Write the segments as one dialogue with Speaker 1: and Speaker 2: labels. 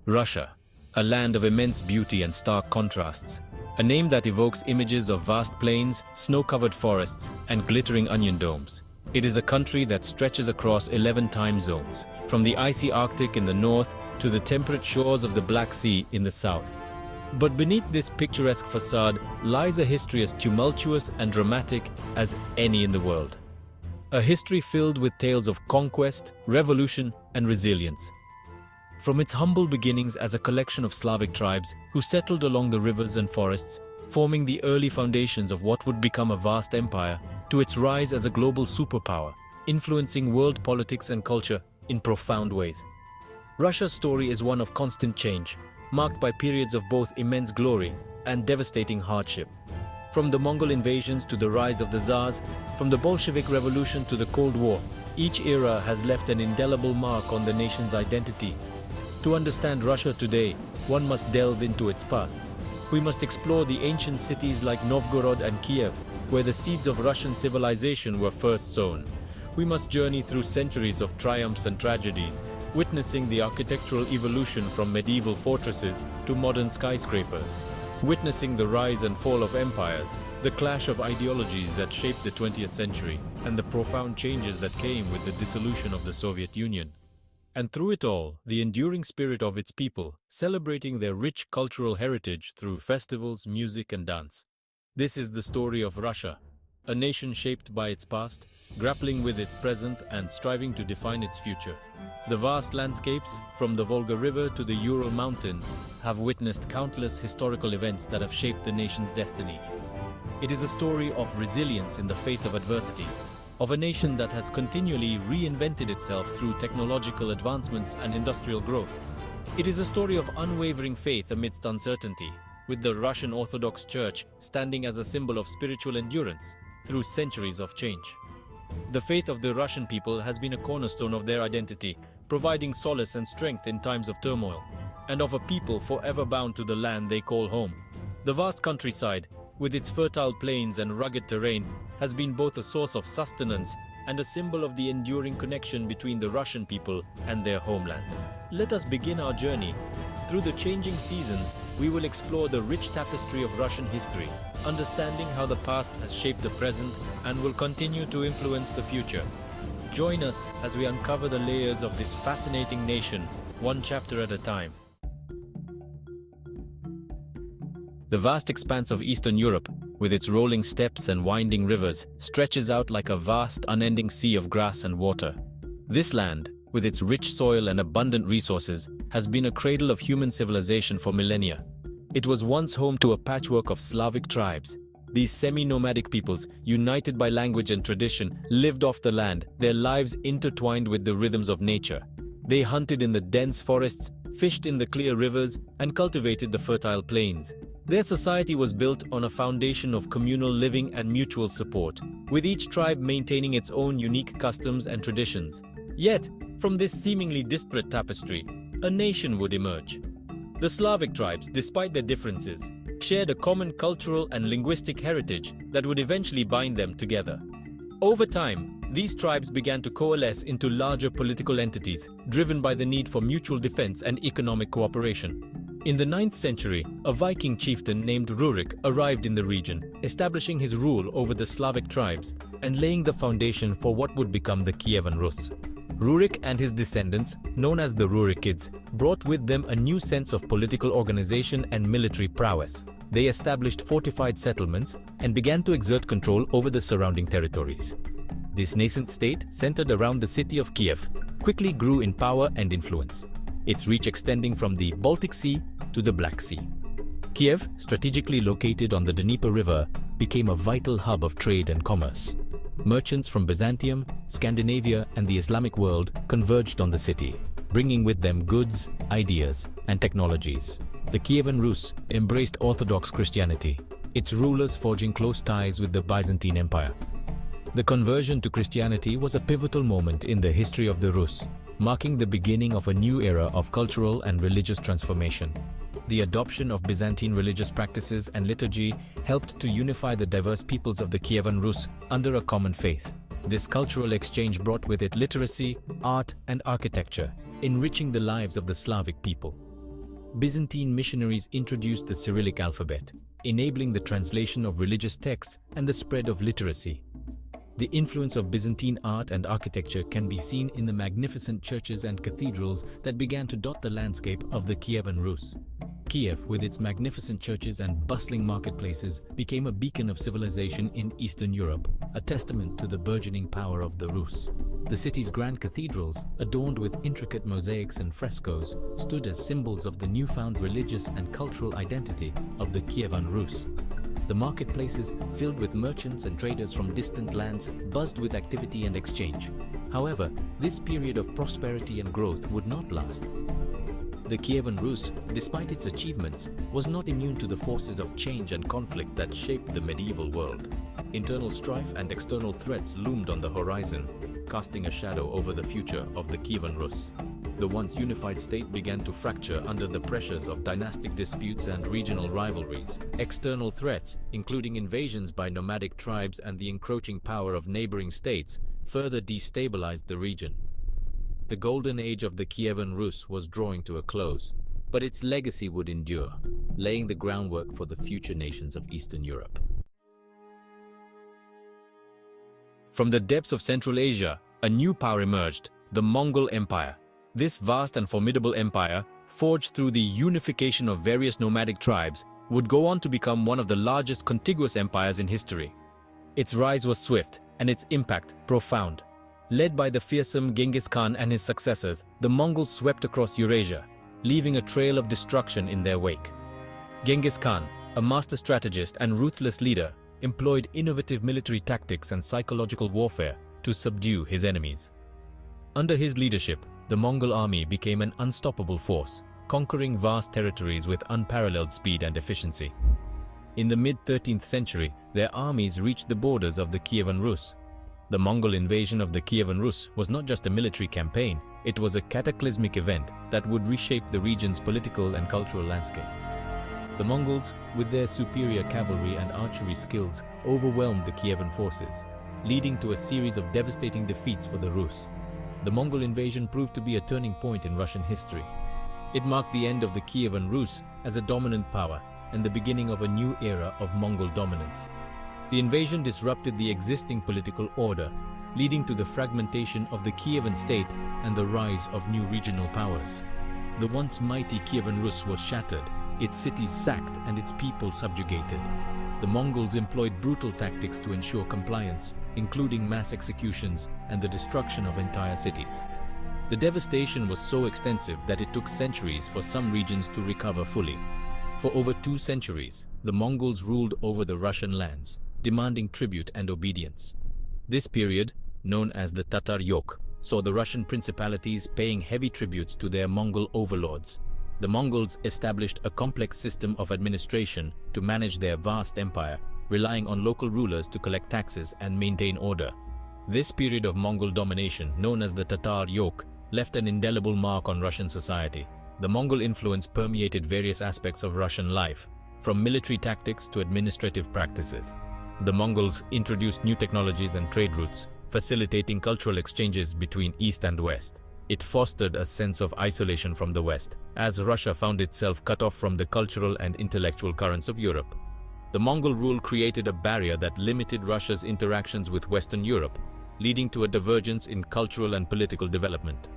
Speaker 1: Russia, a land of immense beauty and stark contrasts. A name that evokes images of vast plains, snow-covered forests, and glittering onion domes. It is a country that stretches across 11 time zones, from the icy Arctic in the north to the temperate shores of the Black Sea in the south. But beneath this picturesque facade lies a history as tumultuous and dramatic as any in the world. A history filled with tales of conquest, revolution, and resilience. From its humble beginnings as a collection of Slavic tribes who settled along the rivers and forests, forming the early foundations of what would become a vast empire, to its rise as a global superpower, influencing world politics and culture in profound ways. Russia's story is one of constant change, marked by periods of both immense glory and devastating hardship. From the Mongol invasions to the rise of the Tsars, from the Bolshevik Revolution to the Cold War, each era has left an indelible mark on the nation's identity. To understand Russia today, one must delve into its past. We must explore the ancient cities like Novgorod and Kiev, where the seeds of Russian civilization were first sown. We must journey through centuries of triumphs and tragedies, witnessing the architectural evolution from medieval fortresses to modern skyscrapers. Witnessing the rise and fall of empires, the clash of ideologies that shaped the 20th century, and the profound changes that came with the dissolution of the Soviet Union. And through it all, the enduring spirit of its people, celebrating their rich cultural heritage through festivals, music, and dance. This is the story of Russia, a nation shaped by its past, grappling with its present, and striving to define its future. The vast landscapes, from the Volga River to the Ural Mountains, have witnessed countless historical events that have shaped the nation's destiny. It is a story of resilience in the face of adversity, of a nation that has continually reinvented itself through technological advancements and industrial growth. It is a story of unwavering faith amidst uncertainty, with the Russian Orthodox Church standing as a symbol of spiritual endurance through centuries of change. The faith of the Russian people has been a cornerstone of their identity, providing solace and strength in times of turmoil, and of a people forever bound to the land they call home. The vast countryside, with its fertile plains and rugged terrain, has been both a source of sustenance and a symbol of the enduring connection between the Russian people and their homeland. Let us begin our journey. Through the changing seasons, we will explore the rich tapestry of Russian history, understanding how the past has shaped the present and will continue to influence the future. Join us as we uncover the layers of this fascinating nation, one chapter at a time. The vast expanse of Eastern Europe, with its rolling steppes and winding rivers, stretches out like a vast, unending sea of grass and water. This land, with its rich soil and abundant resources, has been a cradle of human civilization for millennia. It was once home to a patchwork of Slavic tribes. These semi-nomadic peoples, united by language and tradition, lived off the land, their lives intertwined with the rhythms of nature. They hunted in the dense forests, fished in the clear rivers, and cultivated the fertile plains. Their society was built on a foundation of communal living and mutual support, with each tribe maintaining its own unique customs and traditions. Yet, from this seemingly disparate tapestry, a nation would emerge. The Slavic tribes, despite their differences, shared a common cultural and linguistic heritage that would eventually bind them together. Over time, these tribes began to coalesce into larger political entities, driven by the need for mutual defense and economic cooperation. In the 9th century, a Viking chieftain named Rurik arrived in the region, establishing his rule over the Slavic tribes and laying the foundation for what would become the Kievan Rus. Rurik and his descendants, known as the Rurikids, brought with them a new sense of political organization and military prowess. They established fortified settlements and began to exert control over the surrounding territories. This nascent state, centered around the city of Kiev, quickly grew in power and influence, its reach extending from the Baltic Sea to the Black Sea. Kiev, strategically located on the Dnieper River, became a vital hub of trade and commerce. Merchants from Byzantium, Scandinavia, and the Islamic world converged on the city, bringing with them goods, ideas, and technologies. The Kievan Rus embraced Orthodox Christianity, its rulers forging close ties with the Byzantine Empire. The conversion to Christianity was a pivotal moment in the history of the Rus, marking the beginning of a new era of cultural and religious transformation. The adoption of Byzantine religious practices and liturgy helped to unify the diverse peoples of the Kievan Rus under a common faith. This cultural exchange brought with it literacy, art, and architecture, enriching the lives of the Slavic people. Byzantine missionaries introduced the Cyrillic alphabet, enabling the translation of religious texts and the spread of literacy. The influence of Byzantine art and architecture can be seen in the magnificent churches and cathedrals that began to dot the landscape of the Kievan Rus. Kiev, with its magnificent churches and bustling marketplaces, became a beacon of civilization in Eastern Europe, a testament to the burgeoning power of the Rus. The city's grand cathedrals, adorned with intricate mosaics and frescoes, stood as symbols of the newfound religious and cultural identity of the Kievan Rus. The marketplaces, filled with merchants and traders from distant lands, buzzed with activity and exchange. However, this period of prosperity and growth would not last. The Kievan Rus, despite its achievements, was not immune to the forces of change and conflict that shaped the medieval world. Internal strife and external threats loomed on the horizon, casting a shadow over the future of the Kievan Rus. The once unified state began to fracture under the pressures of dynastic disputes and regional rivalries. External threats, including invasions by nomadic tribes and the encroaching power of neighboring states, further destabilized the region. The golden age of the Kievan Rus was drawing to a close, but its legacy would endure, laying the groundwork for the future nations of Eastern Europe. From the depths of Central Asia, a new power emerged, the Mongol Empire. This vast and formidable empire, forged through the unification of various nomadic tribes, would go on to become one of the largest contiguous empires in history. Its rise was swift, and its impact profound. Led by the fearsome Genghis Khan and his successors, the Mongols swept across Eurasia, leaving a trail of destruction in their wake. Genghis Khan, a master strategist and ruthless leader, employed innovative military tactics and psychological warfare to subdue his enemies. Under his leadership, the Mongol army became an unstoppable force, conquering vast territories with unparalleled speed and efficiency. In the mid-13th century, their armies reached the borders of the Kievan Rus. The Mongol invasion of the Kievan Rus was not just a military campaign, it was a cataclysmic event that would reshape the region's political and cultural landscape. The Mongols, with their superior cavalry and archery skills, overwhelmed the Kievan forces, leading to a series of devastating defeats for the Rus. The Mongol invasion proved to be a turning point in Russian history. It marked the end of the Kievan Rus as a dominant power and the beginning of a new era of Mongol dominance. The invasion disrupted the existing political order, leading to the fragmentation of the Kievan state and the rise of new regional powers. The once mighty Kievan Rus was shattered, its cities sacked and its people subjugated. The Mongols employed brutal tactics to ensure compliance, including mass executions and the destruction of entire cities. The devastation was so extensive that it took centuries for some regions to recover fully. For over 2 centuries, the Mongols ruled over the Russian lands, demanding tribute and obedience. This period, known as the Tatar Yoke, saw the Russian principalities paying heavy tributes to their Mongol overlords. The Mongols established a complex system of administration to manage their vast empire, relying on local rulers to collect taxes and maintain order. This period of Mongol domination, known as the Tatar Yoke, left an indelible mark on Russian society. The Mongol influence permeated various aspects of Russian life, from military tactics to administrative practices. The Mongols introduced new technologies and trade routes, facilitating cultural exchanges between East and West. It fostered a sense of isolation from the West, as Russia found itself cut off from the cultural and intellectual currents of Europe. The Mongol rule created a barrier that limited Russia's interactions with Western Europe, leading to a divergence in cultural and political development.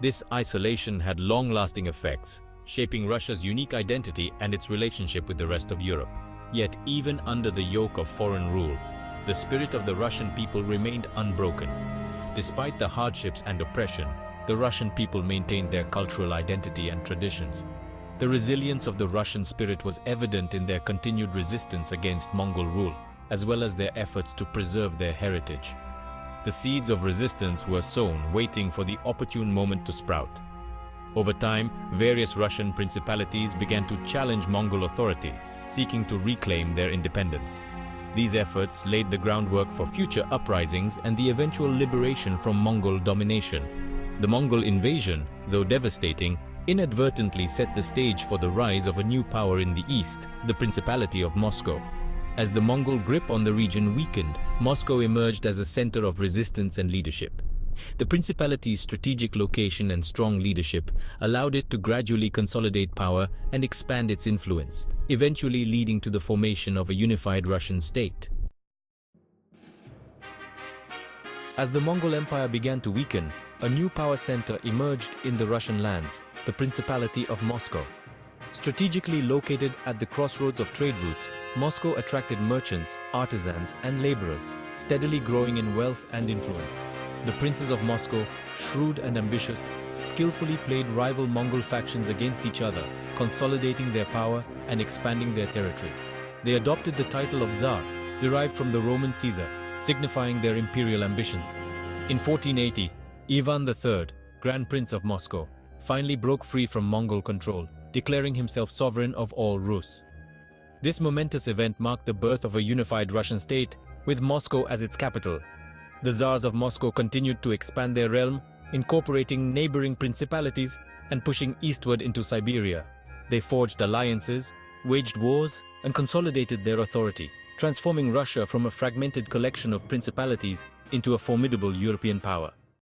Speaker 1: This isolation had long-lasting effects, shaping Russia's unique identity and its relationship with the rest of Europe. Yet, even under the yoke of foreign rule, the spirit of the Russian people remained unbroken. Despite the hardships and oppression, the Russian people maintained their cultural identity and traditions. The resilience of the Russian spirit was evident in their continued resistance against Mongol rule, as well as their efforts to preserve their heritage. The seeds of resistance were sown, waiting for the opportune moment to sprout. Over time, various Russian principalities began to challenge Mongol authority, seeking to reclaim their independence. These efforts laid the groundwork for future uprisings and the eventual liberation from Mongol domination. The Mongol invasion, though devastating, inadvertently set the stage for the rise of a new power in the east, the Principality of Moscow. As the Mongol grip on the region weakened, Moscow emerged as a center of resistance and leadership. The principality's strategic location and strong leadership allowed it to gradually consolidate power and expand its influence, eventually leading to the formation of a unified Russian state. As the Mongol Empire began to weaken, a new power center emerged in the Russian lands, the Principality of Moscow. Strategically located at the crossroads of trade routes, Moscow attracted merchants, artisans, and laborers, steadily growing in wealth and influence. The princes of Moscow, shrewd and ambitious, skillfully played rival Mongol factions against each other, consolidating their power and expanding their territory. They adopted the title of Tsar, derived from the Roman Caesar, signifying their imperial ambitions. In 1480, Ivan III, Grand Prince of Moscow, finally broke free from Mongol control, declaring himself sovereign of all Rus. This momentous event marked the birth of a unified Russian state, with Moscow as its capital. The Tsars of Moscow continued to expand their realm, incorporating neighboring principalities and pushing eastward into Siberia. They forged alliances, waged wars, and consolidated their authority, transforming Russia from a fragmented collection of principalities into a formidable European power.